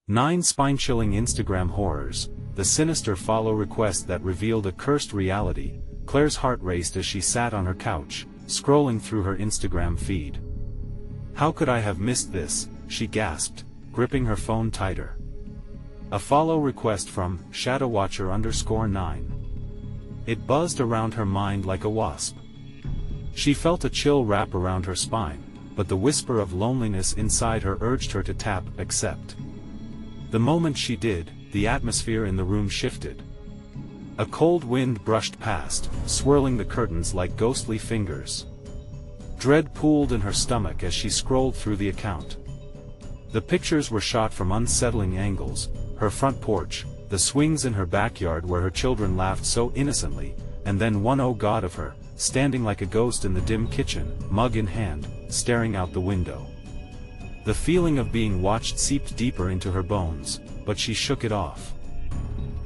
9 spine-chilling Instagram horrors, the sinister follow request that revealed a cursed reality. Claire's heart raced as she sat on her couch, scrolling through her Instagram feed. "How could I have missed this?" she gasped, gripping her phone tighter. A follow request from Shadowwatcher_9. It buzzed around her mind like a wasp. She felt a chill wrap around her spine, but the whisper of loneliness inside her urged her to tap accept. The moment she did, the atmosphere in the room shifted. A cold wind brushed past, swirling the curtains like ghostly fingers. Dread pooled in her stomach as she scrolled through the account. The pictures were shot from unsettling angles: her front porch, the swings in her backyard where her children laughed so innocently, and then one oh god of her, standing like a ghost in the dim kitchen, mug in hand, staring out the window. The feeling of being watched seeped deeper into her bones, but she shook it off.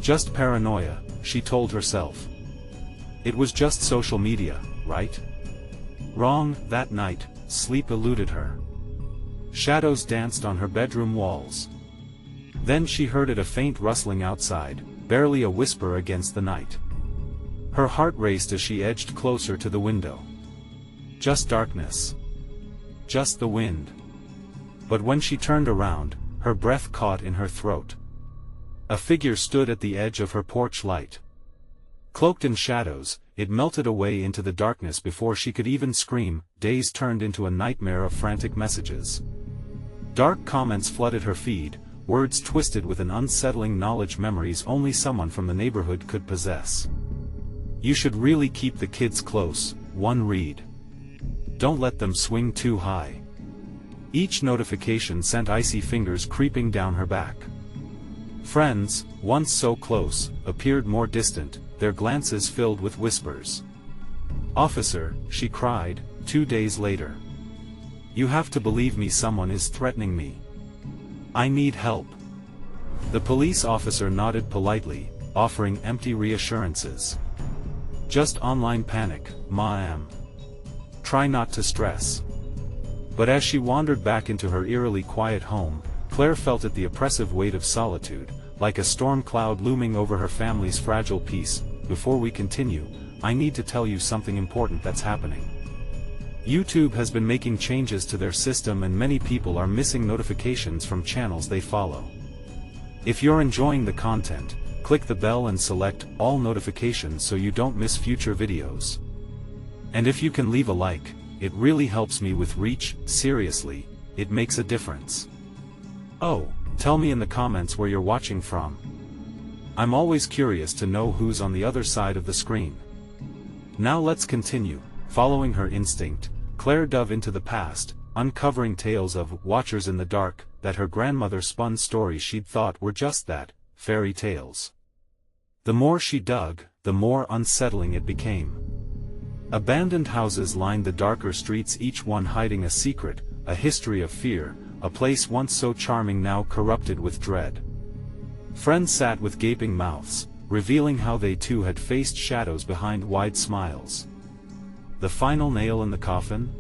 Just paranoia, she told herself. It was just social media, right? Wrong. That night, sleep eluded her. Shadows danced on her bedroom walls. Then she heard a faint rustling outside, barely a whisper against the night. Her heart raced as she edged closer to the window. Just darkness. Just the wind. But when she turned around, her breath caught in her throat. A figure stood at the edge of her porch light. Cloaked in shadows, it melted away into the darkness before she could even scream. Days turned into a nightmare of frantic messages. Dark comments flooded her feed, words twisted with an unsettling knowledge, memories only someone from the neighborhood could possess. "You should really keep the kids close," one read. "Don't let them swing too high." Each notification sent icy fingers creeping down her back. Friends, once so close, appeared more distant, their glances filled with whispers. "Officer," she cried, 2 days later. "You have to believe me, someone is threatening me. I need help." The police officer nodded politely, offering empty reassurances. "Just online panic, ma'am. Try not to stress." But as she wandered back into her eerily quiet home, Claire felt the oppressive weight of solitude, like a storm cloud looming over her family's fragile peace. Before we continue, I need to tell you something important that's happening. YouTube has been making changes to their system and many people are missing notifications from channels they follow. If you're enjoying the content, click the bell and select all notifications so you don't miss future videos. And if you can leave a like, it really helps me with reach. Seriously, it makes a difference. Oh, tell me in the comments where you're watching from. I'm always curious to know who's on the other side of the screen. Now let's continue. Following her instinct, Claire dove into the past, uncovering tales of watchers in the dark that her grandmother spun, stories she'd thought were just that, fairy tales. The more she dug, the more unsettling it became. Abandoned houses lined the darker streets, each one hiding a secret, a history of fear, a place once so charming now corrupted with dread. Friends sat with gaping mouths, revealing how they too had faced shadows behind wide smiles. The final nail in the coffin?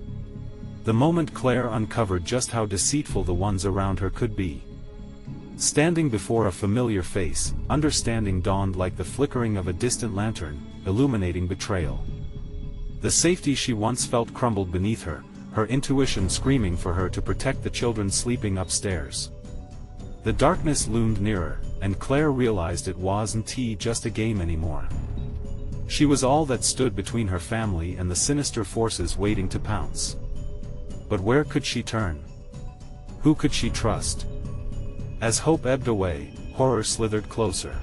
The moment Claire uncovered just how deceitful the ones around her could be. Standing before a familiar face, understanding dawned like the flickering of a distant lantern, illuminating betrayal. The safety she once felt crumbled beneath her, her intuition screaming for her to protect the children sleeping upstairs. The darkness loomed nearer, and Claire realized it wasn't just a game anymore. She was all that stood between her family and the sinister forces waiting to pounce. But where could she turn? Who could she trust? As hope ebbed away, horror slithered closer.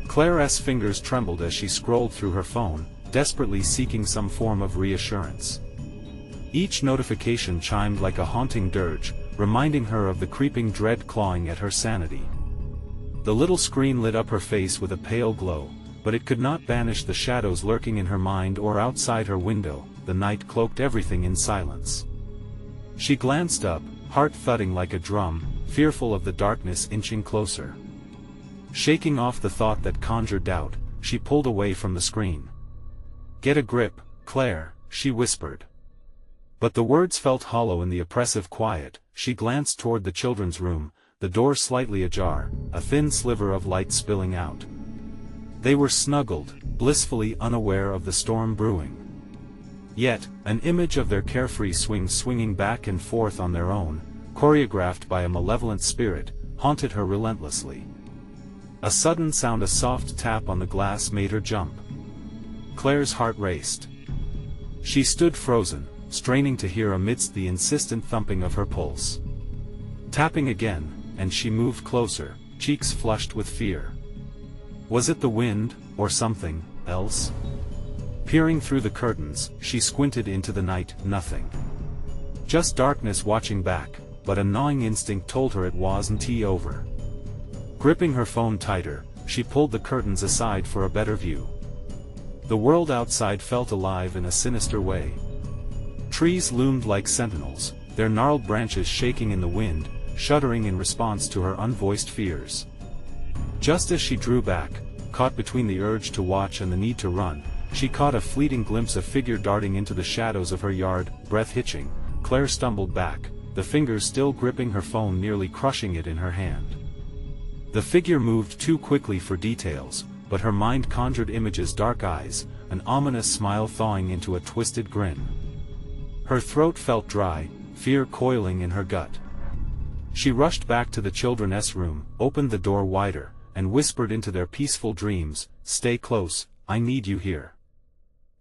Claire's fingers trembled as she scrolled through her phone, desperately seeking some form of reassurance. Each notification chimed like a haunting dirge, reminding her of the creeping dread clawing at her sanity. The little screen lit up her face with a pale glow, but it could not banish the shadows lurking in her mind or outside her window. The night cloaked everything in silence. She glanced up, heart thudding like a drum, fearful of the darkness inching closer. Shaking off the thought that conjured doubt, she pulled away from the screen. "Get a grip, Claire," she whispered. But the words felt hollow in the oppressive quiet. She glanced toward the children's room, the door slightly ajar, a thin sliver of light spilling out. They were snuggled, blissfully unaware of the storm brewing. Yet, an image of their carefree swinging back and forth on their own, choreographed by a malevolent spirit, haunted her relentlessly. A sudden sound, a soft tap on the glass, made her jump. Claire's heart raced. She stood frozen, straining to hear amidst the insistent thumping of her pulse. Tapping again, and she moved closer, cheeks flushed with fear. Was it the wind, or something else? Peering through the curtains, she squinted into the night. Nothing. Just darkness watching back, but a gnawing instinct told her it wasn't over. Gripping her phone tighter, she pulled the curtains aside for a better view. The world outside felt alive in a sinister way. Trees loomed like sentinels, their gnarled branches shaking in the wind, shuddering in response to her unvoiced fears. Just as she drew back, caught between the urge to watch and the need to run, she caught a fleeting glimpse of a figure darting into the shadows of her yard. Breath hitching, Claire stumbled back, the fingers still gripping her phone, nearly crushing it in her hand. The figure moved too quickly for details, but her mind conjured images: dark eyes, an ominous smile thawing into a twisted grin. Her throat felt dry, fear coiling in her gut. She rushed back to the children's room, opened the door wider, and whispered into their peaceful dreams, "Stay close, I need you here."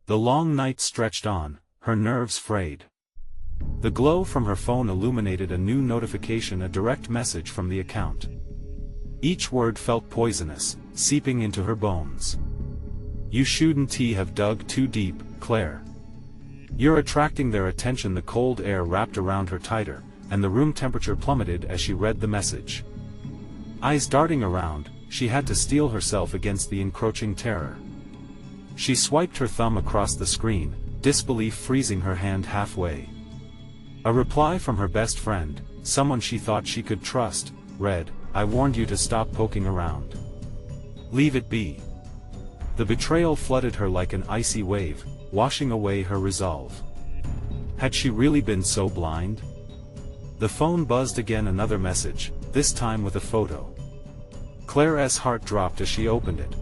The long night stretched on, her nerves frayed. The glow from her phone illuminated a new notification, a direct message from the account. Each word felt poisonous, seeping into her bones. "You shouldn't have dug too deep, Claire. You're attracting their attention." The cold air wrapped around her tighter, and the room temperature plummeted as she read the message. Eyes darting around, she had to steel herself against the encroaching terror. She swiped her thumb across the screen, disbelief freezing her hand halfway. A reply from her best friend, someone she thought she could trust, read, "I warned you to stop poking around. Leave it be." The betrayal flooded her like an icy wave, washing away her resolve. Had she really been so blind? The phone buzzed again, another message, this time with a photo. Claire's heart dropped as she opened it.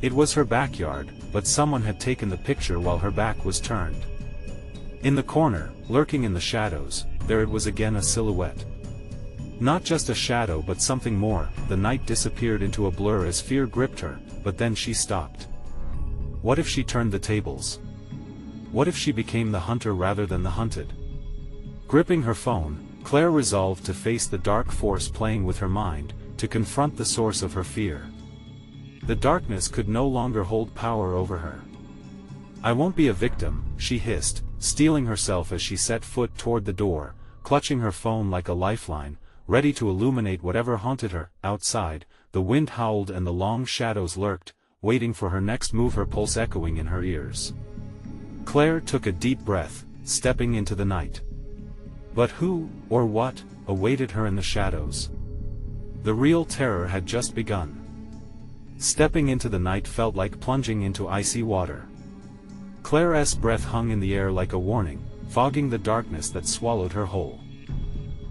It was her backyard, but someone had taken the picture while her back was turned. In the corner, lurking in the shadows, there it was again, a silhouette. Not just a shadow but something more. The night disappeared into a blur as fear gripped her, but then she stopped. What if she turned the tables? What if she became the hunter rather than the hunted? Gripping her phone, Claire resolved to face the dark force playing with her mind, to confront the source of her fear. The darkness could no longer hold power over her. "I won't be a victim," she hissed, steeling herself as she set foot toward the door, clutching her phone like a lifeline, ready to illuminate whatever haunted her. Outside, the wind howled and the long shadows lurked, waiting for her next move, her pulse echoing in her ears. Claire took a deep breath, stepping into the night. But who, or what, awaited her in the shadows? The real terror had just begun. Stepping into the night felt like plunging into icy water. Claire's breath hung in the air like a warning, fogging the darkness that swallowed her whole.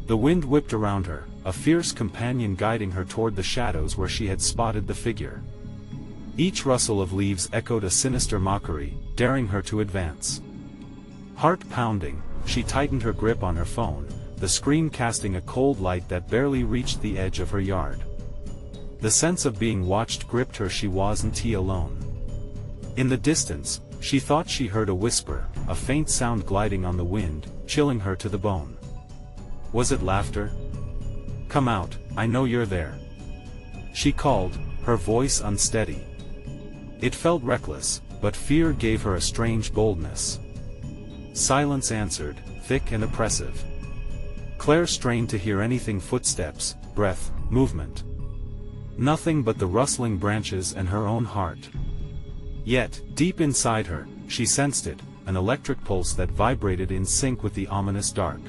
The wind whipped around her, a fierce companion guiding her toward the shadows where she had spotted the figure. Each rustle of leaves echoed a sinister mockery, daring her to advance. Heart pounding, she tightened her grip on her phone, the screen casting a cold light that barely reached the edge of her yard. The sense of being watched gripped her. She wasn't alone. In the distance, she thought she heard a whisper, a faint sound gliding on the wind, chilling her to the bone. Was it laughter? "Come out, I know you're there," she called, her voice unsteady. It felt reckless, but fear gave her a strange boldness. Silence answered, thick and oppressive. Claire strained to hear anything: footsteps, breath, movement. Nothing but the rustling branches and her own heart. Yet, deep inside her, she sensed it, an electric pulse that vibrated in sync with the ominous dark.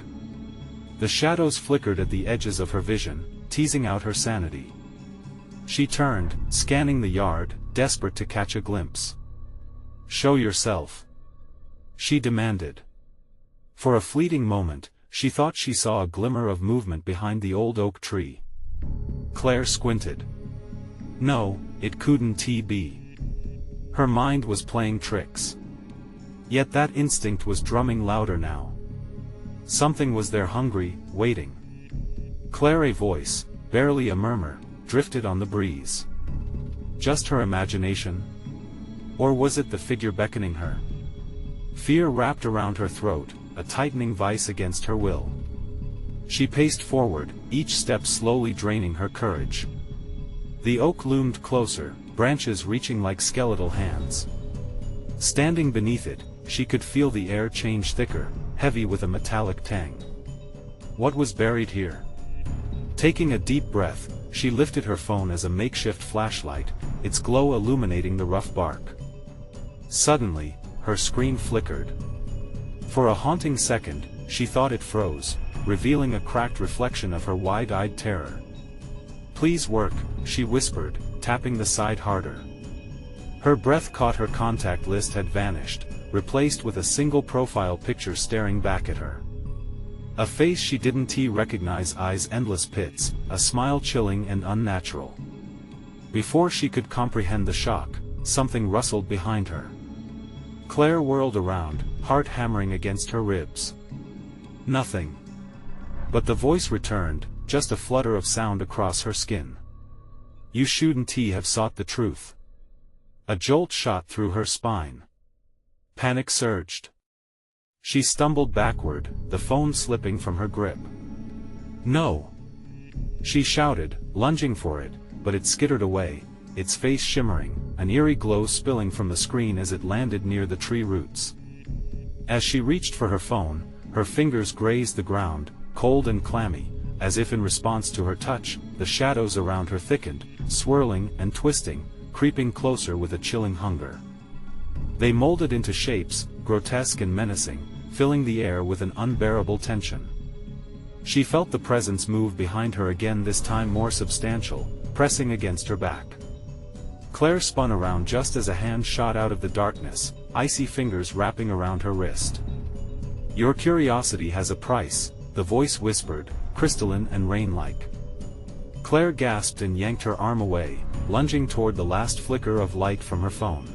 The shadows flickered at the edges of her vision, teasing out her sanity. She turned, scanning the yard, desperate to catch a glimpse. "Show yourself," she demanded. For a fleeting moment, she thought she saw a glimmer of movement behind the old oak tree. Claire squinted. No, it couldn't be. Her mind was playing tricks. Yet that instinct was drumming louder now. Something was there, hungry, waiting. Claire's voice, barely a murmur, drifted on the breeze. Just her imagination? Or was it the figure beckoning her? Fear wrapped around her throat, a tightening vice against her will. She paced forward, each step slowly draining her courage. The oak loomed closer, branches reaching like skeletal hands. Standing beneath it, she could feel the air change thicker, heavy with a metallic tang. What was buried here? Taking a deep breath, she lifted her phone as a makeshift flashlight, its glow illuminating the rough bark. Suddenly, her screen flickered. For a haunting second, she thought it froze, revealing a cracked reflection of her wide-eyed terror. "Please work," she whispered, tapping the side harder. Her breath caught. Her contact list had vanished, replaced with a single profile picture staring back at her. A face she didn't recognize, eyes endless pits, a smile chilling and unnatural. Before she could comprehend the shock, something rustled behind her. Claire whirled around, heart hammering against her ribs. Nothing. But the voice returned, just a flutter of sound across her skin. "You shouldn't have sought the truth." A jolt shot through her spine. Panic surged. She stumbled backward, the phone slipping from her grip. "No!" she shouted, lunging for it, but it skittered away, its face shimmering, an eerie glow spilling from the screen as it landed near the tree roots. As she reached for her phone, her fingers grazed the ground, cold and clammy, as if in response to her touch. The shadows around her thickened, swirling and twisting, creeping closer with a chilling hunger. They molded into shapes, grotesque and menacing, filling the air with an unbearable tension. She felt the presence move behind her again, this time more substantial, pressing against her back. Claire spun around just as a hand shot out of the darkness, icy fingers wrapping around her wrist. "Your curiosity has a price," the voice whispered, crystalline and rain-like. Claire gasped and yanked her arm away, lunging toward the last flicker of light from her phone.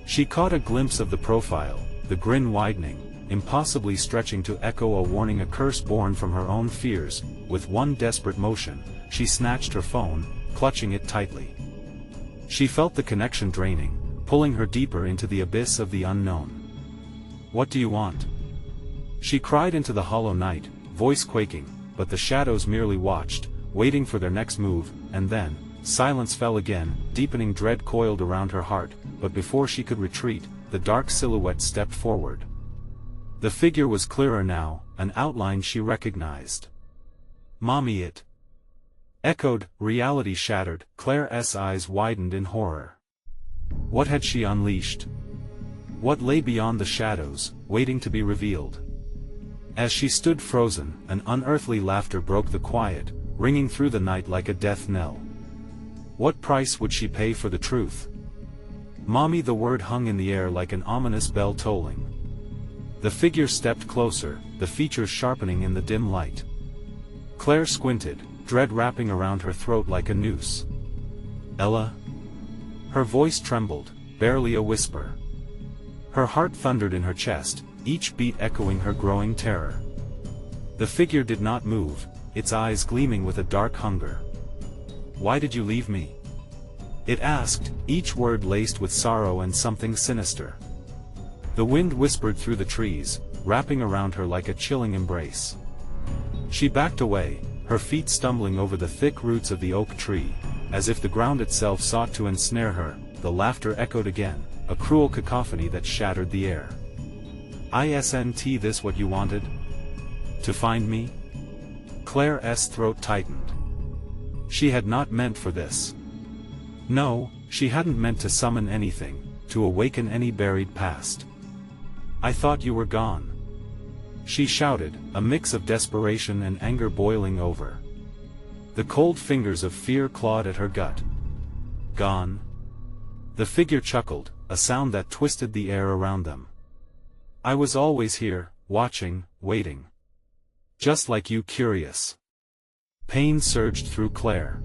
She caught a glimpse of the profile, the grin widening, impossibly stretching to echo a warning, a curse born from her own fears. With one desperate motion, she snatched her phone, clutching it tightly. She felt the connection draining, pulling her deeper into the abyss of the unknown. "What do you want?" she cried into the hollow night, voice quaking, but the shadows merely watched, waiting for their next move. And then, silence fell again, deepening dread coiled around her heart, but before she could retreat, the dark silhouette stepped forward. The figure was clearer now, an outline she recognized. "Mommy!" it echoed, reality shattered. Claire's eyes widened in horror. What had she unleashed? What lay beyond the shadows, waiting to be revealed? As she stood frozen, an unearthly laughter broke the quiet, ringing through the night like a death knell. What price would she pay for the truth? "Mommy!" the word hung in the air like an ominous bell tolling. The figure stepped closer, the features sharpening in the dim light. Claire squinted, dread wrapping around her throat like a noose. "Ella?" Her voice trembled, barely a whisper. Her heart thundered in her chest, each beat echoing her growing terror. The figure did not move, its eyes gleaming with a dark hunger. "Why did you leave me?" it asked, each word laced with sorrow and something sinister. The wind whispered through the trees, wrapping around her like a chilling embrace. She backed away, her feet stumbling over the thick roots of the oak tree, as if the ground itself sought to ensnare her. The laughter echoed again, a cruel cacophony that shattered the air. "Isn't this what you wanted? To find me?" Claire's throat tightened. She had not meant for this. No, she hadn't meant to summon anything, to awaken any buried past. "I thought you were gone," she shouted, a mix of desperation and anger boiling over. The cold fingers of fear clawed at her gut. "Gone?" The figure chuckled, a sound that twisted the air around them. "I was always here, watching, waiting. Just like you, curious." Pain surged through Claire.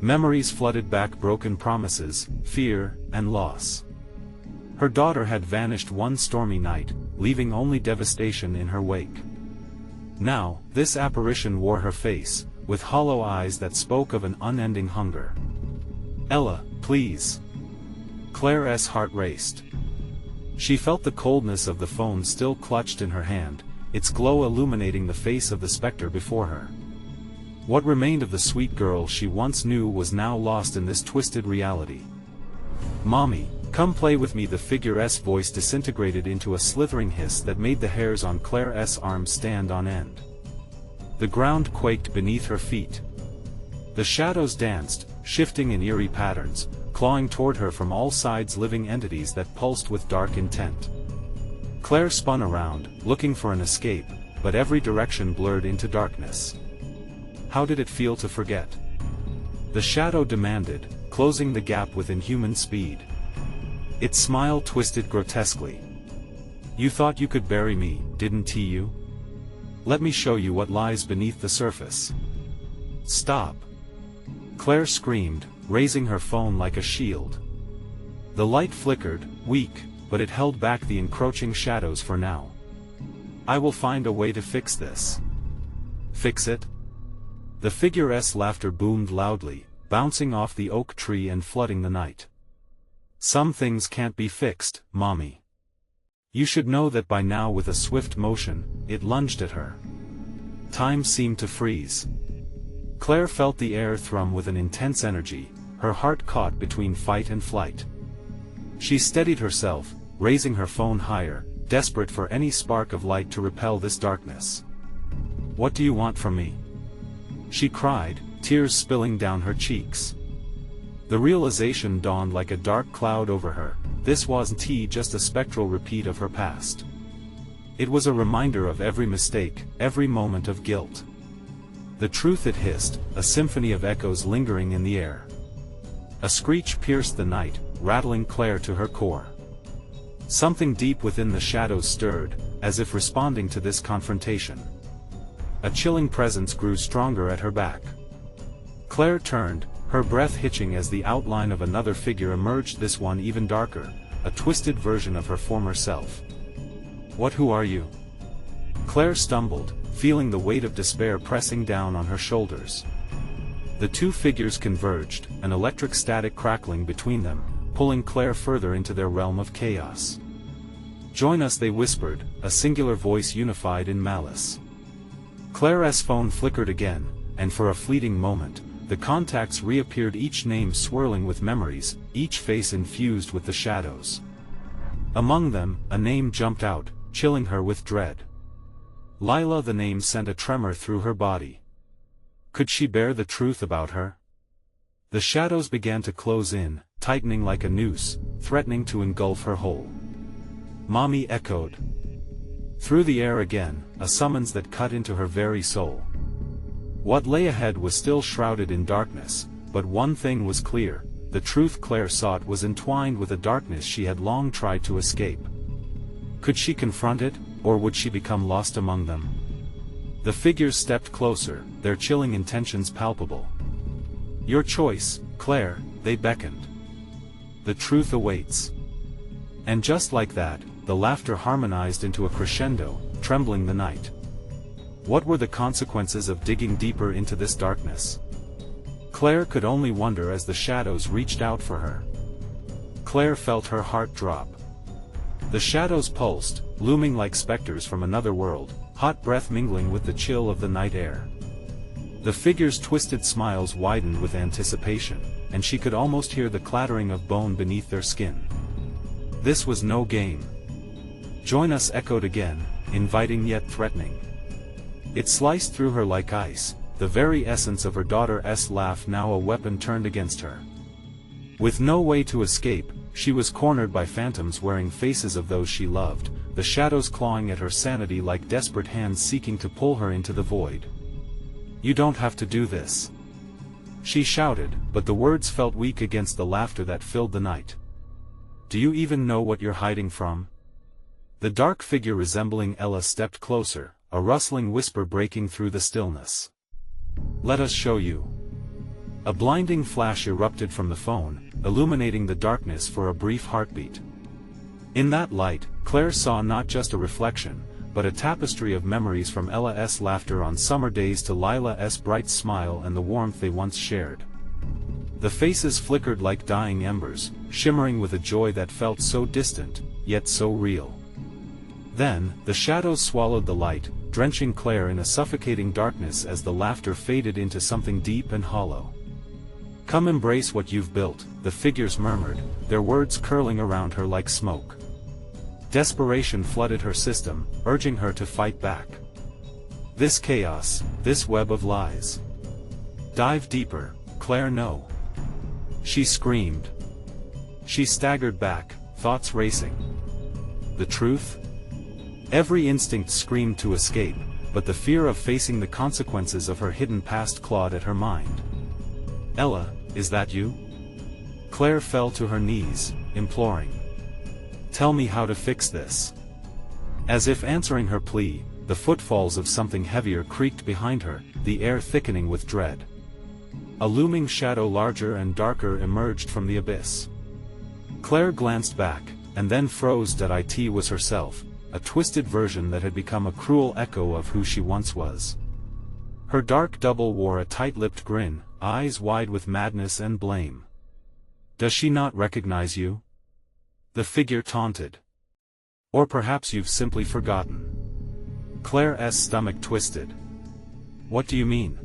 Memories flooded back, broken promises, fear, and loss. Her daughter had vanished one stormy night, leaving only devastation in her wake. Now, this apparition wore her face, with hollow eyes that spoke of an unending hunger. "Ella, please." Claire's heart raced. She felt the coldness of the phone still clutched in her hand, its glow illuminating the face of the specter before her. What remained of the sweet girl she once knew was now lost in this twisted reality. "Mommy, come play with me." The figure's voice disintegrated into a slithering hiss that made the hairs on Claire's arms stand on end. The ground quaked beneath her feet. The shadows danced, shifting in eerie patterns, clawing toward her from all sides, living entities that pulsed with dark intent. Claire spun around, looking for an escape, but every direction blurred into darkness. How did it feel to forget? The shadow demanded, closing the gap with inhuman speed. Its smile twisted grotesquely. "You thought you could bury me, didn't you? Let me show you what lies beneath the surface." "Stop!" Claire screamed, raising her phone like a shield. The light flickered, weak, but it held back the encroaching shadows for now. "I will find a way to fix this." "Fix it?" The figure's laughter boomed loudly, bouncing off the oak tree and flooding the night. "Some things can't be fixed, Mommy. You should know that by now." With a swift motion, it lunged at her. Time seemed to freeze. Claire felt the air thrum with an intense energy, her heart caught between fight and flight. She steadied herself, raising her phone higher, desperate for any spark of light to repel this darkness. "What do you want from me?" she cried, tears spilling down her cheeks. The realization dawned like a dark cloud over her. This wasn't just a spectral repeat of her past. It was a reminder of every mistake, every moment of guilt. The truth, it hissed, a symphony of echoes lingering in the air. A screech pierced the night, rattling Claire to her core. Something deep within the shadows stirred, as if responding to this confrontation. A chilling presence grew stronger at her back. Claire turned, her breath hitching as the outline of another figure emerged, this one even darker, a twisted version of her former self. Who are you?" Claire stumbled, feeling the weight of despair pressing down on her shoulders. The two figures converged, an electric static crackling between them, pulling Claire further into their realm of chaos. "Join us," they whispered, a singular voice unified in malice. Claire's phone flickered again, and for a fleeting moment, the contacts reappeared, each name swirling with memories, each face infused with the shadows. Among them, a name jumped out, chilling her with dread. Lila. The name sent a tremor through her body. Could she bear the truth about her? The shadows began to close in, tightening like a noose, threatening to engulf her whole. "Mommy," echoed. Through the air again, a summons that cut into her very soul. What lay ahead was still shrouded in darkness, but one thing was clear: the truth Claire sought was entwined with a darkness she had long tried to escape. Could she confront it, or would she become lost among them? The figures stepped closer, their chilling intentions palpable. "Your choice, Claire," they beckoned. "The truth awaits." And just like that, the laughter harmonized into a crescendo, trembling the night. What were the consequences of digging deeper into this darkness? Claire could only wonder as the shadows reached out for her. Claire felt her heart drop. The shadows pulsed, looming like specters from another world, hot breath mingling with the chill of the night air. The figures' twisted smiles widened with anticipation, and she could almost hear the clattering of bone beneath their skin. This was no game. "Join us," echoed again, inviting yet threatening. It sliced through her like ice, the very essence of her daughter's laugh now a weapon turned against her. With no way to escape, she was cornered by phantoms wearing faces of those she loved, the shadows clawing at her sanity like desperate hands seeking to pull her into the void. "You don't have to do this," she shouted, but the words felt weak against the laughter that filled the night. "Do you even know what you're hiding from?" The dark figure resembling Ella stepped closer, a rustling whisper breaking through the stillness. "Let us show you." A blinding flash erupted from the phone, illuminating the darkness for a brief heartbeat. In that light, Claire saw not just a reflection, but a tapestry of memories, from Ella's laughter on summer days to Lila's bright smile and the warmth they once shared. The faces flickered like dying embers, shimmering with a joy that felt so distant, yet so real. Then, the shadows swallowed the light, drenching Claire in a suffocating darkness as the laughter faded into something deep and hollow. "Come embrace what you've built," the figures murmured, their words curling around her like smoke. Desperation flooded her system, urging her to fight back. This chaos, this web of lies. "Dive deeper, Claire, no!" she screamed. She staggered back, thoughts racing. The truth? Every instinct screamed to escape, but the fear of facing the consequences of her hidden past clawed at her mind. "Ella, is that you?" Claire fell to her knees, imploring. "Tell me how to fix this." As if answering her plea, the footfalls of something heavier creaked behind her, the air thickening with dread. A looming shadow larger and darker emerged from the abyss. Claire glanced back, and then froze. It was herself, a twisted version that had become a cruel echo of who she once was. Her dark double wore a tight-lipped grin, eyes wide with madness and blame. "Does she not recognize you?" the figure taunted. "Or perhaps you've simply forgotten." Claire's stomach twisted. "What do you mean?"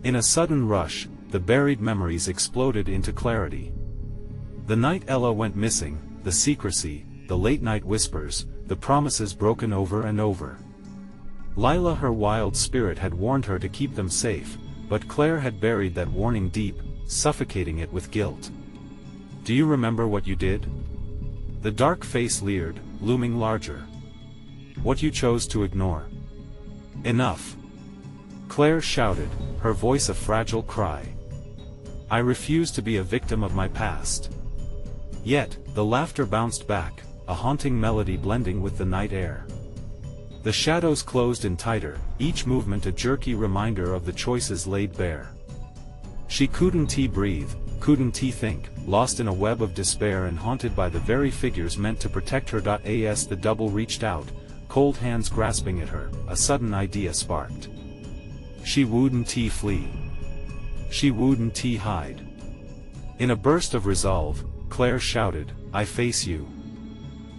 In a sudden rush, the buried memories exploded into clarity. The night Ella went missing, the secrecy, the late-night whispers, the promises broken over and over. Lila, her wild spirit, had warned her to keep them safe, but Claire had buried that warning deep, suffocating it with guilt. "Do you remember what you did?" The dark face leered, looming larger. "What you chose to ignore." "Enough!" Claire shouted, her voice a fragile cry. "I refuse to be a victim of my past." Yet, the laughter bounced back, a haunting melody blending with the night air. The shadows closed in tighter, each movement a jerky reminder of the choices laid bare. She couldn't breathe, couldn't think, lost in a web of despair and haunted by the very figures meant to protect her. As the double reached out, cold hands grasping at her, a sudden idea sparked. She wouldn't flee. She wouldn't hide. In a burst of resolve, Claire shouted, "I face you."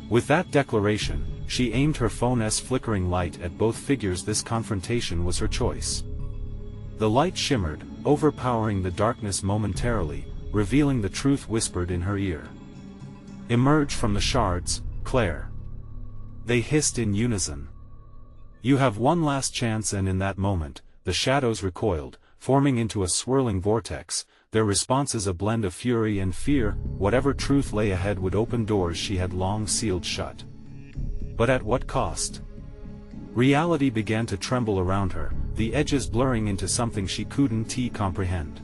With that declaration, she aimed her phone's flickering light at both figures. This confrontation was her choice. The light shimmered, overpowering the darkness momentarily, revealing the truth whispered in her ear. "Emerge from the shards, Claire." They hissed in unison. "You have one last chance." And in that moment, the shadows recoiled, forming into a swirling vortex, their responses a blend of fury and fear. Whatever truth lay ahead would open doors she had long sealed shut. But at what cost? Reality began to tremble around her, the edges blurring into something she couldn't comprehend.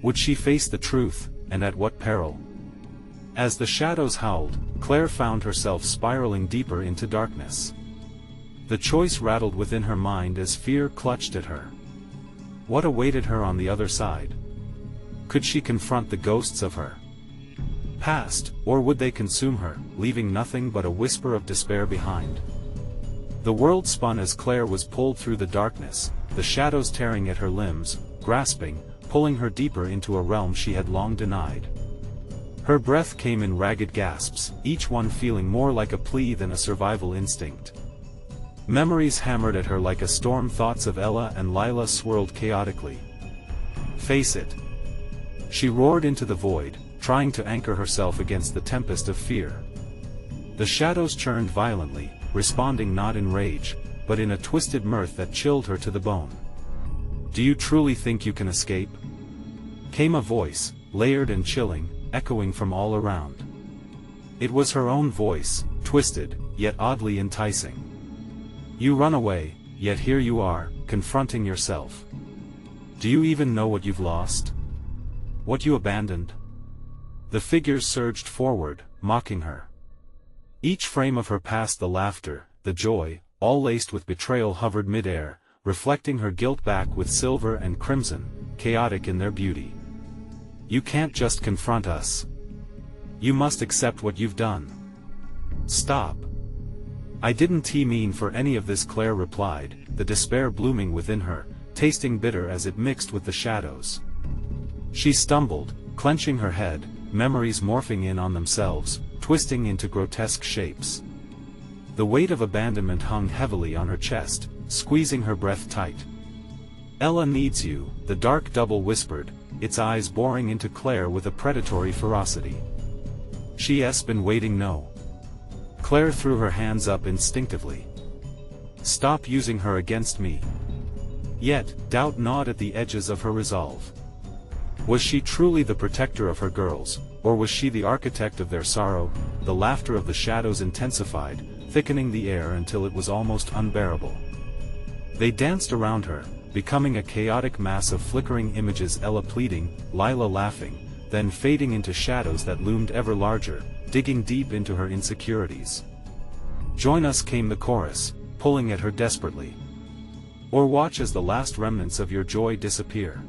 Would she face the truth, and at what peril? As the shadows howled, Claire found herself spiraling deeper into darkness. The choice rattled within her mind as fear clutched at her. What awaited her on the other side? Could she confront the ghosts of her past, or would they consume her, leaving nothing but a whisper of despair behind? The world spun as Claire was pulled through the darkness, the shadows tearing at her limbs, grasping, pulling her deeper into a realm she had long denied. Her breath came in ragged gasps, each one feeling more like a plea than a survival instinct. Memories hammered at her like a storm. Thoughts of Ella and Lila swirled chaotically. "Face it!" she roared into the void, trying to anchor herself against the tempest of fear. The shadows churned violently, responding not in rage, but in a twisted mirth that chilled her to the bone. "Do you truly think you can escape?" came a voice, layered and chilling, echoing from all around. It was her own voice, twisted, yet oddly enticing. "You run away, yet here you are, confronting yourself. Do you even know what you've lost? What you abandoned?" The figures surged forward, mocking her. Each frame of her past, the laughter, the joy, all laced with betrayal, hovered mid-air, reflecting her guilt back with silver and crimson, chaotic in their beauty. You can't just confront us. You must accept what you've done. Stop. I didn't mean for any of this, Claire replied, the despair blooming within her, tasting bitter as it mixed with the shadows. She stumbled, clenching her head, memories morphing in on themselves, twisting into grotesque shapes. The weight of abandonment hung heavily on her chest, squeezing her breath tight. Ella needs you, the dark double whispered, its eyes boring into Claire with a predatory ferocity. She's been waiting. No. Claire threw her hands up instinctively. Stop using her against me. Yet, doubt gnawed at the edges of her resolve. Was she truly the protector of her girls, or was she the architect of their sorrow? The laughter of the shadows intensified, thickening the air until it was almost unbearable. They danced around her, becoming a chaotic mass of flickering images, Ella pleading, Lila laughing, then fading into shadows that loomed ever larger, digging deep into her insecurities. Join us, came the chorus, pulling at her desperately. Or watch as the last remnants of your joy disappear.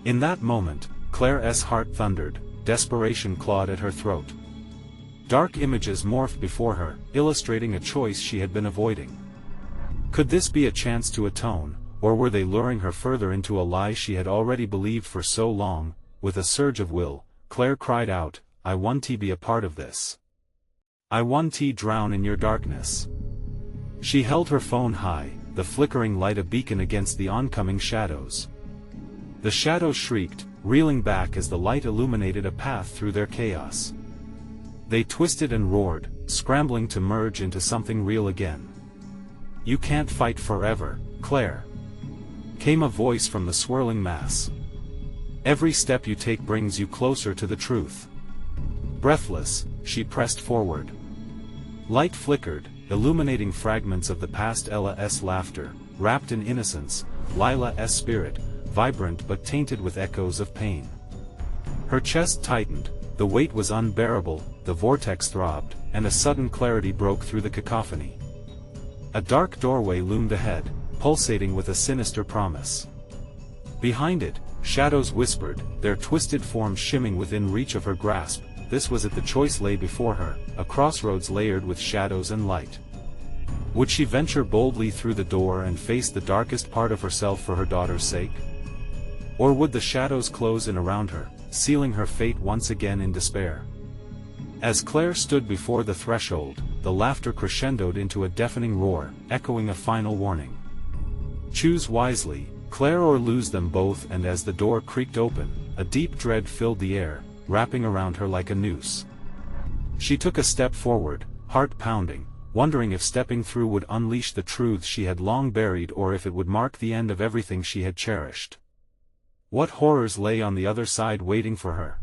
In that moment, Claire's heart thundered, desperation clawed at her throat. Dark images morphed before her, illustrating a choice she had been avoiding. Could this be a chance to atone, or were they luring her further into a lie she had already believed for so long? With a surge of will, Claire cried out, I want to be a part of this. I want to drown in your darkness. She held her phone high, the flickering light a beacon against the oncoming shadows. The shadows shrieked, reeling back as the light illuminated a path through their chaos. They twisted and roared, scrambling to merge into something real again. You can't fight forever, Claire. Came a voice from the swirling mass. Every step you take brings you closer to the truth. Breathless, she pressed forward. Light flickered, illuminating fragments of the past. Ella's laughter, wrapped in innocence, Lila's spirit, vibrant but tainted with echoes of pain. Her chest tightened, the weight was unbearable, the vortex throbbed, and a sudden clarity broke through the cacophony. A dark doorway loomed ahead, pulsating with a sinister promise. Behind it, shadows whispered, their twisted forms shimming within reach of her grasp. This was it, the choice lay before her, a crossroads layered with shadows and light. Would she venture boldly through the door and face the darkest part of herself for her daughter's sake? Or would the shadows close in around her, sealing her fate once again in despair? As Claire stood before the threshold, the laughter crescendoed into a deafening roar, echoing a final warning. Choose wisely, Claire, or lose them both. And as the door creaked open, a deep dread filled the air, wrapping around her like a noose. She took a step forward, heart pounding, wondering if stepping through would unleash the truths she had long buried, or if it would mark the end of everything she had cherished. What horrors lay on the other side waiting for her?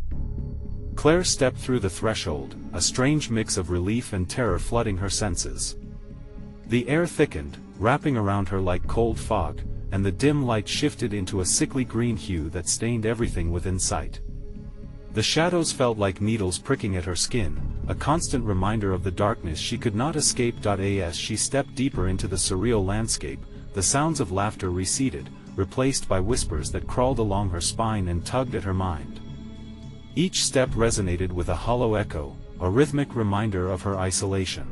Claire stepped through the threshold, a strange mix of relief and terror flooding her senses. The air thickened, wrapping around her like cold fog, and the dim light shifted into a sickly green hue that stained everything within sight. The shadows felt like needles pricking at her skin, a constant reminder of the darkness she could not escape. As she stepped deeper into the surreal landscape, the sounds of laughter receded, replaced by whispers that crawled along her spine and tugged at her mind. Each step resonated with a hollow echo, a rhythmic reminder of her isolation.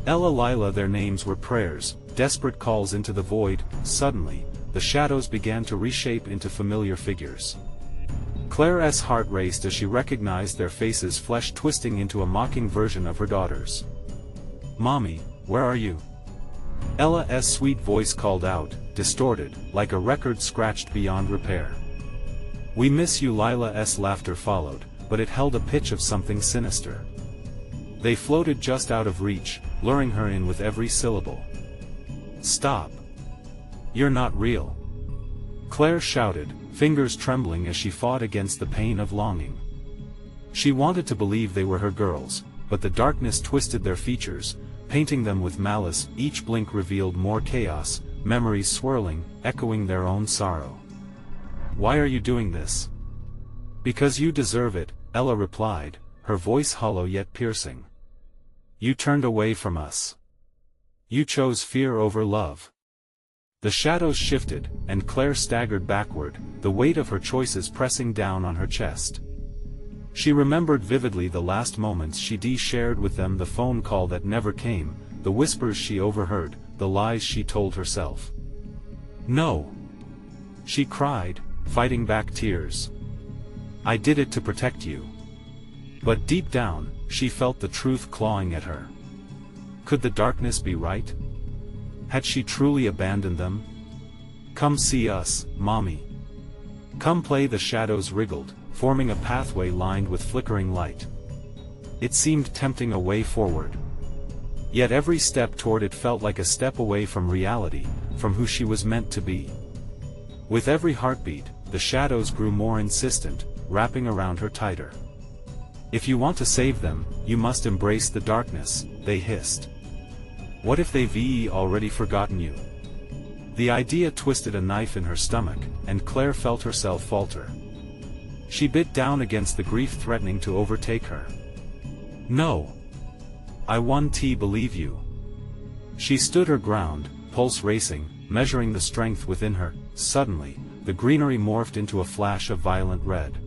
Ella, Lila, their names were prayers, desperate calls into the void. Suddenly, the shadows began to reshape into familiar figures. Claire's heart raced as she recognized their faces, flesh twisting into a mocking version of her daughters. Mommy, where are you? Ella's sweet voice called out, distorted, like a record scratched beyond repair. We miss you. Lila's laughter followed, but it held a pitch of something sinister. They floated just out of reach, luring her in with every syllable. Stop. You're not real. Claire shouted, fingers trembling as she fought against the pain of longing. She wanted to believe they were her girls, but the darkness twisted their features, painting them with malice. Each blink revealed more chaos, memories swirling, echoing their own sorrow. Why are you doing this? Because you deserve it, Ella replied, her voice hollow yet piercing. You turned away from us. You chose fear over love. The shadows shifted, and Claire staggered backward, the weight of her choices pressing down on her chest. She remembered vividly the last moments she shared with them, the phone call that never came, the whispers she overheard, the lies she told herself. "No!" she cried, fighting back tears. "I did it to protect you." But deep down, she felt the truth clawing at her. Could the darkness be right? Had she truly abandoned them? "Come see us, Mommy. Come play." The shadows wriggled, forming a pathway lined with flickering light. It seemed tempting a way forward. Yet every step toward it felt like a step away from reality, from who she was meant to be. With every heartbeat, the shadows grew more insistent, wrapping around her tighter. "If you want to save them, you must embrace the darkness," they hissed. "What if they've already forgotten you?" The idea twisted a knife in her stomach, and Claire felt herself falter. She bit down against the grief threatening to overtake her. "No. I want to believe you." She stood her ground, pulse racing, measuring the strength within her. Suddenly, the greenery morphed into a flash of violent red.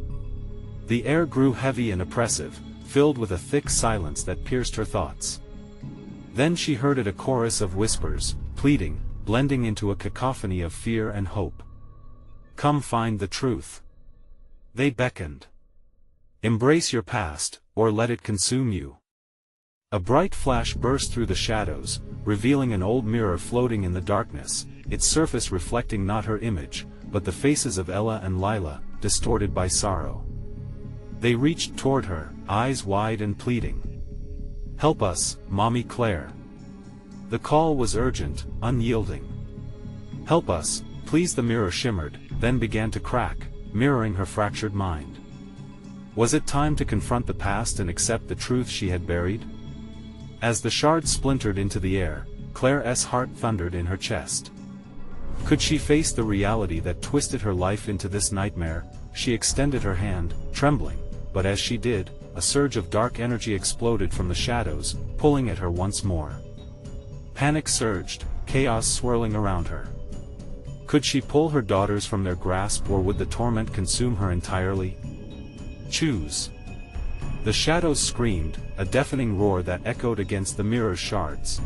The air grew heavy and oppressive, filled with a thick silence that pierced her thoughts. Then she heard it, a chorus of whispers, pleading, blending into a cacophony of fear and hope. "Come find the truth." They beckoned. "Embrace your past, or let it consume you." A bright flash burst through the shadows, revealing an old mirror floating in the darkness, its surface reflecting not her image, but the faces of Ella and Lila, distorted by sorrow. They reached toward her, eyes wide and pleading. "Help us, Mommy Claire." The call was urgent, unyielding. "Help us, please." The mirror shimmered, then began to crack, mirroring her fractured mind. Was it time to confront the past and accept the truth she had buried? As the shards splintered into the air, Claire's heart thundered in her chest. Could she face the reality that twisted her life into this nightmare? She extended her hand, trembling, but as she did, a surge of dark energy exploded from the shadows, pulling at her once more. Panic surged, chaos swirling around her. Could she pull her daughters from their grasp, or would the torment consume her entirely? Choose. The shadows screamed, a deafening roar that echoed against the mirror's shards.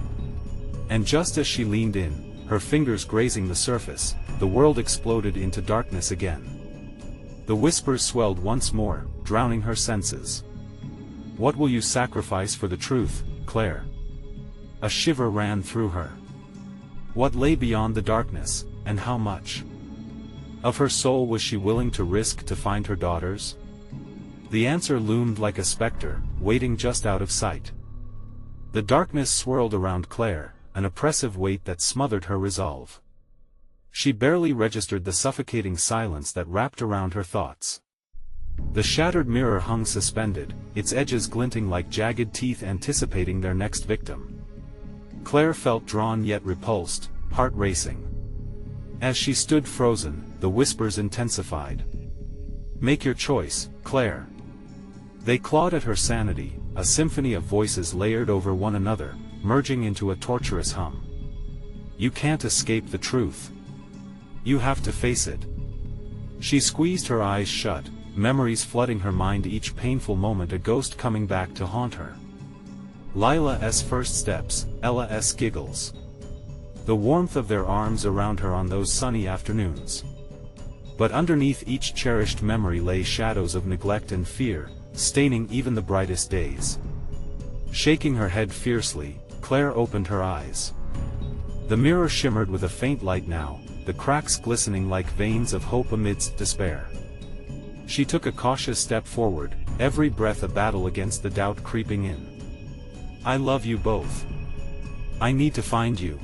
And just as she leaned in, her fingers grazing the surface, the world exploded into darkness again. The whispers swelled once more, drowning her senses. "What will you sacrifice for the truth, Claire?" A shiver ran through her. What lay beyond the darkness, and how much of her soul was she willing to risk to find her daughters? The answer loomed like a specter, waiting just out of sight. The darkness swirled around Claire, an oppressive weight that smothered her resolve. She barely registered the suffocating silence that wrapped around her thoughts. The shattered mirror hung suspended, its edges glinting like jagged teeth anticipating their next victim. Claire felt drawn yet repulsed, heart racing. As she stood frozen, the whispers intensified. "Make your choice, Claire." They clawed at her sanity, a symphony of voices layered over one another, merging into a torturous hum. "You can't escape the truth. You have to face it." She squeezed her eyes shut, memories flooding her mind, each painful moment a ghost coming back to haunt her. Lila's first steps, Ella's giggles. The warmth of their arms around her on those sunny afternoons. But underneath each cherished memory lay shadows of neglect and fear, staining even the brightest days. Shaking her head fiercely, Claire opened her eyes. The mirror shimmered with a faint light now, the cracks glistening like veins of hope amidst despair. She took a cautious step forward, every breath a battle against the doubt creeping in. "I love you both. I need to find you."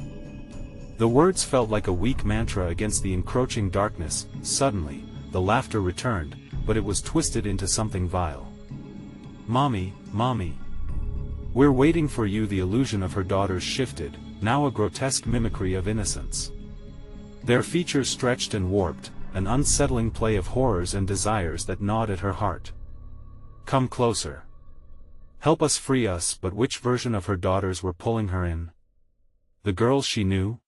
The words felt like a weak mantra against the encroaching darkness. Suddenly, the laughter returned, but it was twisted into something vile. "Mommy, Mommy. We're waiting for you." The illusion of her daughters shifted, now a grotesque mimicry of innocence. Their features stretched and warped, an unsettling play of horrors and desires that gnawed at her heart. "Come closer. Help us, free us." But which version of her daughters were pulling her in? The girls she knew?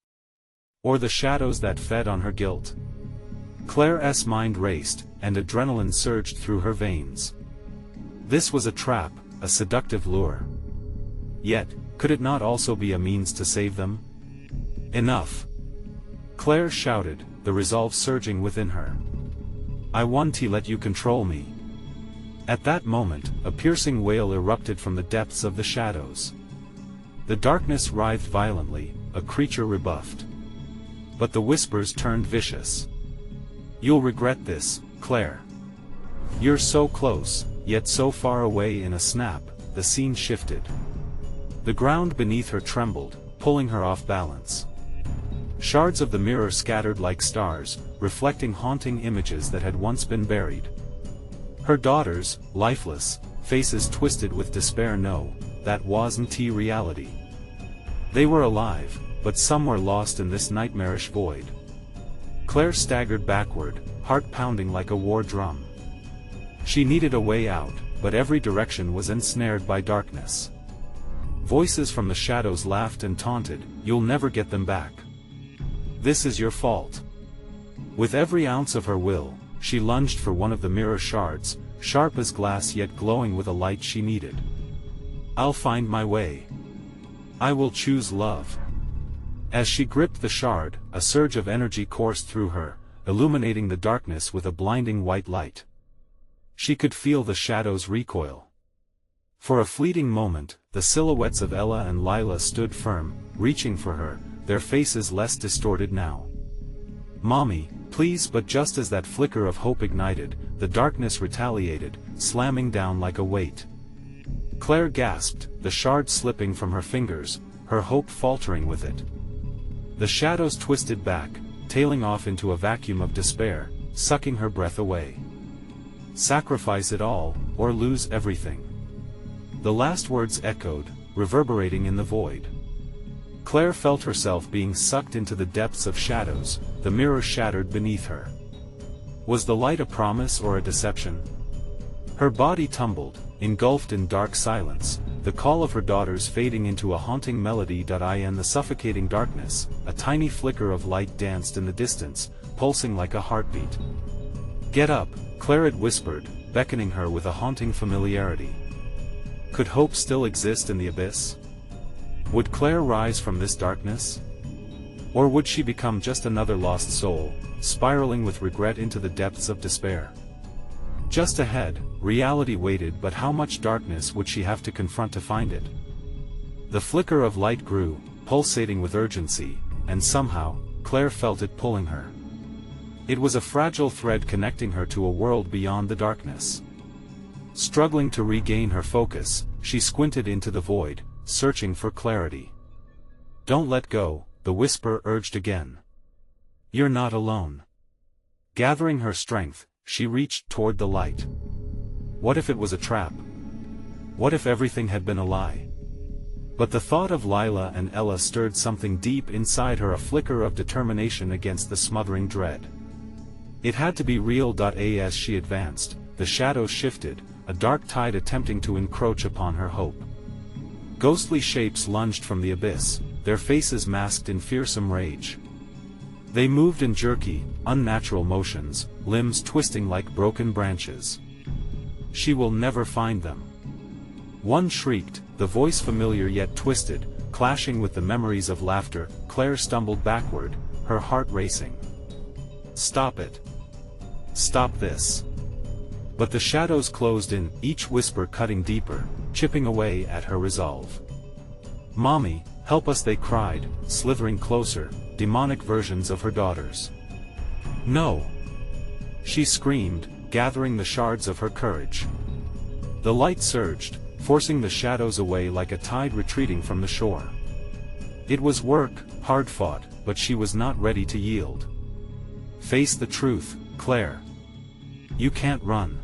Or the shadows that fed on her guilt? Claire's mind raced, and adrenaline surged through her veins. This was a trap, a seductive lure. Yet, could it not also be a means to save them? Enough! Claire shouted, the resolve surging within her. I won't let you control me. At that moment, a piercing wail erupted from the depths of the shadows. The darkness writhed violently, a creature rebuffed. But the whispers turned vicious. You'll regret this, Claire. You're so close, yet so far away. In a snap, the scene shifted. The ground beneath her trembled, pulling her off balance. Shards of the mirror scattered like stars, reflecting haunting images that had once been buried. Her daughters, lifeless, faces twisted with despair. No, that wasn't reality. They were alive, but some were lost in this nightmarish void. Claire staggered backward, heart pounding like a war drum. She needed a way out, but every direction was ensnared by darkness. Voices from the shadows laughed and taunted, "You'll never get them back. This is your fault." With every ounce of her will, she lunged for one of the mirror shards, sharp as glass yet glowing with a light she needed. I'll find my way. I will choose love. As she gripped the shard, a surge of energy coursed through her, illuminating the darkness with a blinding white light. She could feel the shadows recoil. For a fleeting moment, the silhouettes of Ella and Lila stood firm, reaching for her, their faces less distorted now. "Mommy, please!" But just as that flicker of hope ignited, the darkness retaliated, slamming down like a weight. Claire gasped, the shard slipping from her fingers, her hope faltering with it. The shadows twisted back, tailing off into a vacuum of despair, sucking her breath away. Sacrifice it all, or lose everything. The last words echoed, reverberating in the void. Claire felt herself being sucked into the depths of shadows, the mirror shattered beneath her. Was the light a promise or a deception? Her body tumbled, engulfed in dark silence, the call of her daughters fading into a haunting melody. In the suffocating darkness, a tiny flicker of light danced in the distance, pulsing like a heartbeat. "Get up," Claire had whispered, beckoning her with a haunting familiarity. Could hope still exist in the abyss? Would Claire rise from this darkness? Or would she become just another lost soul, spiraling with regret into the depths of despair? Just ahead, reality waited, but how much darkness would she have to confront to find it? The flicker of light grew, pulsating with urgency, and somehow, Claire felt it pulling her. It was a fragile thread connecting her to a world beyond the darkness. Struggling to regain her focus, she squinted into the void, searching for clarity. "Don't let go," the whisper urged again. "You're not alone." Gathering her strength, she reached toward the light. What if it was a trap? What if everything had been a lie? But the thought of Lila and Ella stirred something deep inside her, a flicker of determination against the smothering dread. It had to be real. As she advanced, the shadows shifted, a dark tide attempting to encroach upon her hope. Ghostly shapes lunged from the abyss, their faces masked in fearsome rage. They moved in jerky, unnatural motions, limbs twisting like broken branches. "She will never find them." One shrieked, the voice familiar yet twisted, clashing with the memories of laughter. Claire stumbled backward, her heart racing. "Stop it. Stop this." But the shadows closed in, each whisper cutting deeper, chipping away at her resolve. "Mommy, help us!" they cried, slithering closer, demonic versions of her daughters. "No!" she screamed, gathering the shards of her courage. The light surged, forcing the shadows away like a tide retreating from the shore. It was work, hard fought, but she was not ready to yield. "Face the truth, Claire. You can't run."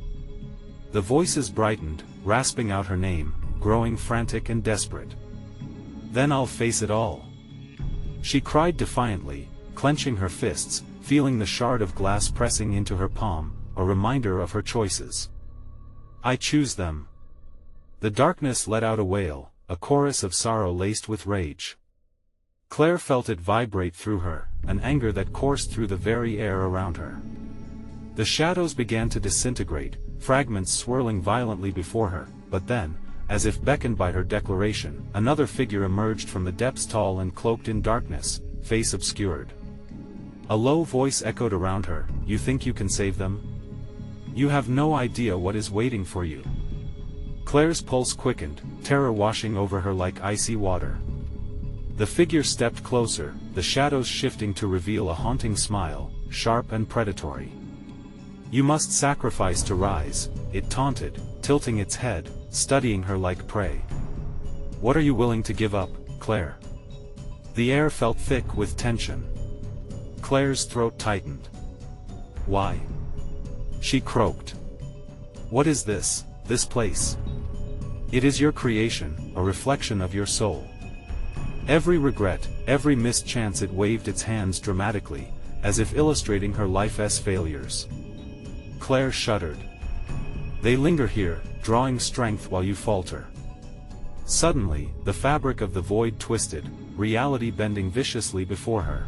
The voices brightened, rasping out her name, growing frantic and desperate. "Then I'll face it all," she cried defiantly, clenching her fists, feeling the shard of glass pressing into her palm, a reminder of her choices. "I choose them." The darkness let out a wail, a chorus of sorrow laced with rage. Claire felt it vibrate through her, an anger that coursed through the very air around her. The shadows began to disintegrate, fragments swirling violently before her, but then, as if beckoned by her declaration, another figure emerged from the depths, tall and cloaked in darkness, face obscured. A low voice echoed around her, "You think you can save them? You have no idea what is waiting for you." Claire's pulse quickened, terror washing over her like icy water. The figure stepped closer, the shadows shifting to reveal a haunting smile, sharp and predatory. "You must sacrifice to rise," it taunted, tilting its head, studying her like prey. "What are you willing to give up, Claire?" The air felt thick with tension. Claire's throat tightened. "Why?" she croaked. "What is this place? It is your creation, a reflection of your soul. Every regret, every missed chance." It waved its hands dramatically, as if illustrating her life's failures. Claire shuddered. "They linger here, drawing strength while you falter." Suddenly, the fabric of the void twisted, reality bending viciously before her.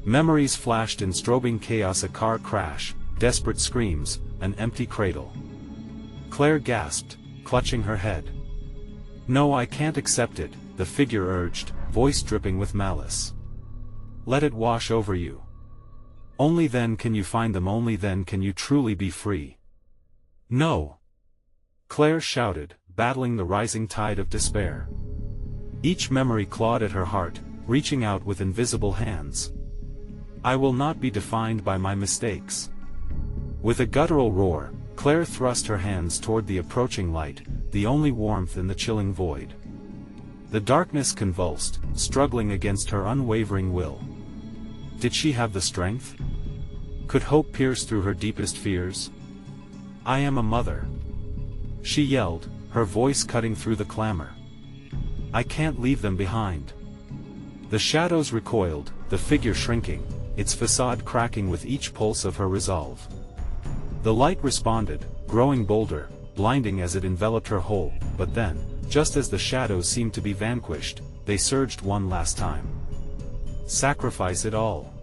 Memories flashed in strobing chaos: a car crash, desperate screams, an empty cradle. Claire gasped, clutching her head. "No, I can't accept it," the figure urged, voice dripping with malice. "Let it wash over you. Only then can you find them, only then can you truly be free." "No!" Claire shouted, battling the rising tide of despair. Each memory clawed at her heart, reaching out with invisible hands. "I will not be defined by my mistakes." With a guttural roar, Claire thrust her hands toward the approaching light, the only warmth in the chilling void. The darkness convulsed, struggling against her unwavering will. Did she have the strength? Could hope pierce through her deepest fears? "I am a mother," she yelled, her voice cutting through the clamor. "I can't leave them behind." The shadows recoiled, the figure shrinking, its facade cracking with each pulse of her resolve. The light responded, growing bolder, blinding as it enveloped her whole, but then, just as the shadows seemed to be vanquished, they surged one last time. "Sacrifice it all!"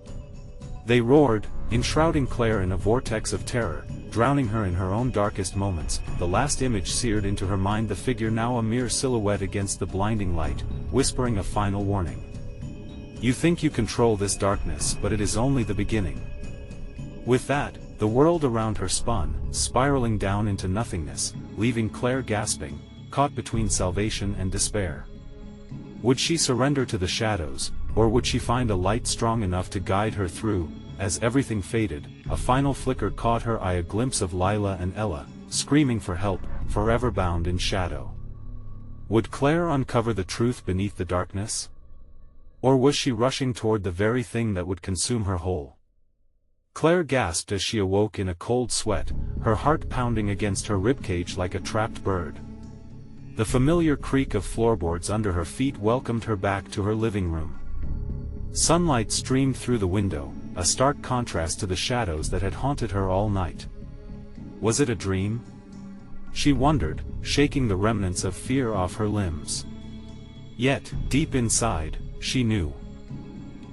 They roared, enshrouding Claire in a vortex of terror, drowning her in her own darkest moments. The last image seared into her mind, the figure now a mere silhouette against the blinding light, whispering a final warning. "You think you control this darkness, but it is only the beginning." With that, the world around her spun, spiraling down into nothingness, leaving Claire gasping, caught between salvation and despair. Would she surrender to the shadows, or would she find a light strong enough to guide her through? As everything faded, a final flicker caught her eye, a glimpse of Lila and Ella, screaming for help, forever bound in shadow. Would Claire uncover the truth beneath the darkness? Or was she rushing toward the very thing that would consume her whole? Claire gasped as she awoke in a cold sweat, her heart pounding against her ribcage like a trapped bird. The familiar creak of floorboards under her feet welcomed her back to her living room. Sunlight streamed through the window, a stark contrast to the shadows that had haunted her all night. Was it a dream? She wondered, shaking the remnants of fear off her limbs. Yet, deep inside, she knew.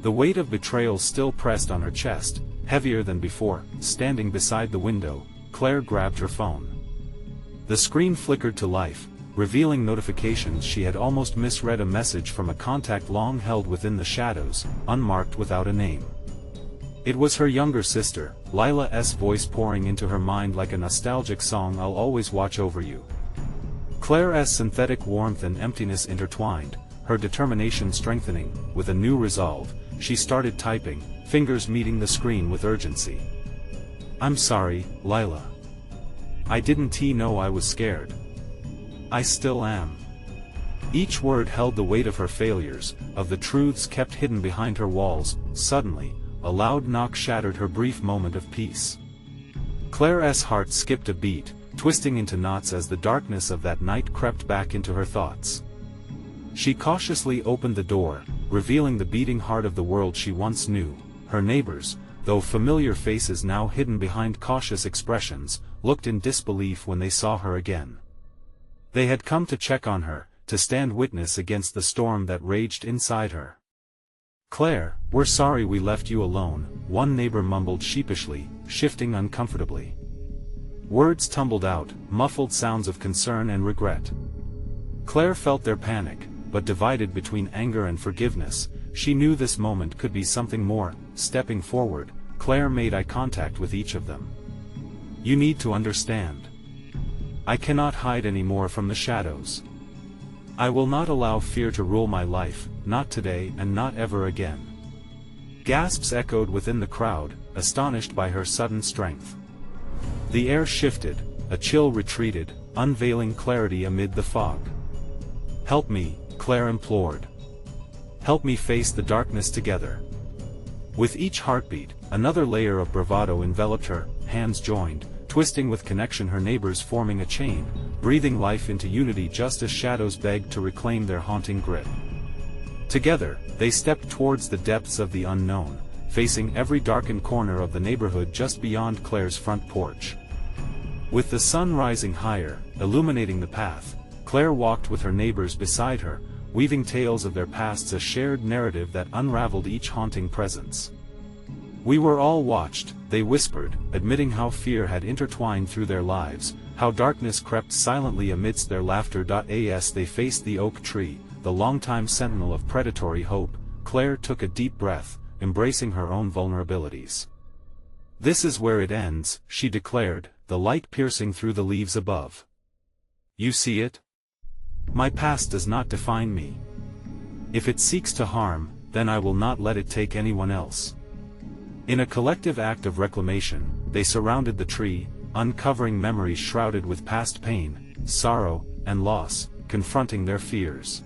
The weight of betrayal still pressed on her chest, heavier than before. Standing beside the window, Claire grabbed her phone. The screen flickered to life, revealing notifications. She had almost misread a message from a contact long held within the shadows, unmarked, without a name. It was her younger sister, Lila's voice pouring into her mind like a nostalgic song. "I'll always watch over you." Claire's synthetic warmth and emptiness intertwined, her determination strengthening. With a new resolve, she started typing, fingers meeting the screen with urgency. "I'm sorry, Lila. I didn't know I was scared. I still am." Each word held the weight of her failures, of the truths kept hidden behind her walls. Suddenly, a loud knock shattered her brief moment of peace. Claire's heart skipped a beat, twisting into knots as the darkness of that night crept back into her thoughts. She cautiously opened the door, revealing the beating heart of the world she once knew. Her neighbors, though familiar faces now hidden behind cautious expressions, looked in disbelief when they saw her again. They had come to check on her, to stand witness against the storm that raged inside her. "Claire, we're sorry we left you alone," one neighbor mumbled sheepishly, shifting uncomfortably. Words tumbled out, muffled sounds of concern and regret. Claire felt their panic, but divided between anger and forgiveness, she knew this moment could be something more. Stepping forward, Claire made eye contact with each of them. "You need to understand. I cannot hide anymore from the shadows. I will not allow fear to rule my life, not today and not ever again." Gasps echoed within the crowd, astonished by her sudden strength. The air shifted, a chill retreated, unveiling clarity amid the fog. "Help me," Claire implored. "Help me face the darkness together." With each heartbeat, another layer of bravado enveloped her, hands joined, twisting with connection, her neighbors forming a chain, breathing life into unity just as shadows begged to reclaim their haunting grip. Together, they stepped towards the depths of the unknown, facing every darkened corner of the neighborhood just beyond Claire's front porch. With the sun rising higher, illuminating the path, Claire walked with her neighbors beside her, weaving tales of their pasts, a shared narrative that unraveled each haunting presence. "We were all watched," they whispered, admitting how fear had intertwined through their lives, how darkness crept silently amidst their laughter. As they faced the oak tree, the longtime sentinel of predatory hope, Claire took a deep breath, embracing her own vulnerabilities. "This is where it ends," she declared, the light piercing through the leaves above. "You see it? My past does not define me. If it seeks to harm, then I will not let it take anyone else." In a collective act of reclamation, they surrounded the tree, uncovering memories shrouded with past pain, sorrow, and loss, confronting their fears.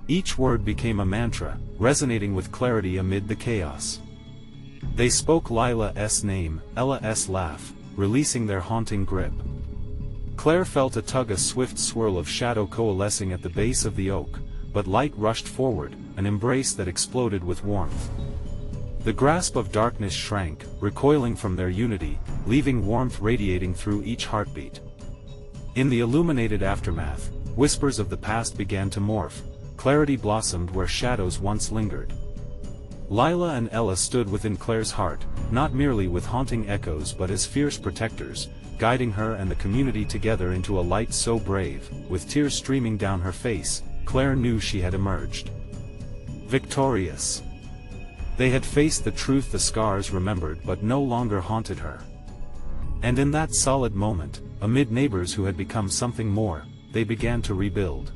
Each word became a mantra, resonating with clarity amid the chaos. They spoke Lila's name, Ella's laugh, releasing their haunting grip. Claire felt a tug, a swift swirl of shadow coalescing at the base of the oak, but light rushed forward, an embrace that exploded with warmth. The grasp of darkness shrank, recoiling from their unity, leaving warmth radiating through each heartbeat. In the illuminated aftermath, whispers of the past began to morph, clarity blossomed where shadows once lingered. Lila and Ella stood within Claire's heart, not merely with haunting echoes but as fierce protectors, guiding her and the community together into a light so brave. With tears streaming down her face, Claire knew she had emerged victorious. They had faced the truth the scars remembered but no longer haunted her. And in that solid moment, amid neighbors who had become something more, they began to rebuild.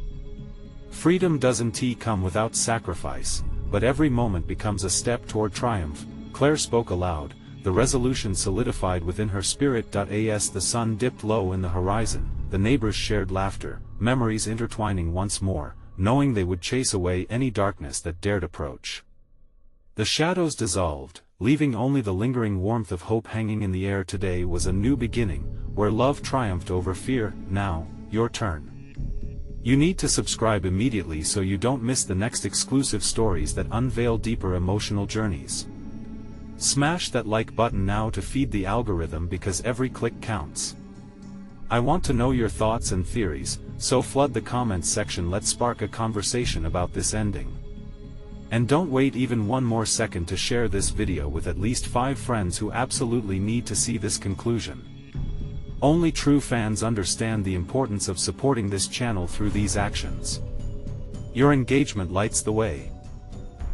Freedom doesn't come without sacrifice, but every moment becomes a step toward triumph, Claire spoke aloud, the resolution solidified within her spirit. As the sun dipped low in the horizon, the neighbors shared laughter, memories intertwining once more, knowing they would chase away any darkness that dared approach. The shadows dissolved, leaving only the lingering warmth of hope hanging in the air. Today was a new beginning, where love triumphed over fear. Now, your turn. You need to subscribe immediately so you don't miss the next exclusive stories that unveil deeper emotional journeys. Smash that like button now to feed the algorithm, because every click counts. I want to know your thoughts and theories, so flood the comments section. Let's spark a conversation about this ending. And don't wait even one more second to share this video with at least 5 friends who absolutely need to see this conclusion. Only true fans understand the importance of supporting this channel through these actions. Your engagement lights the way.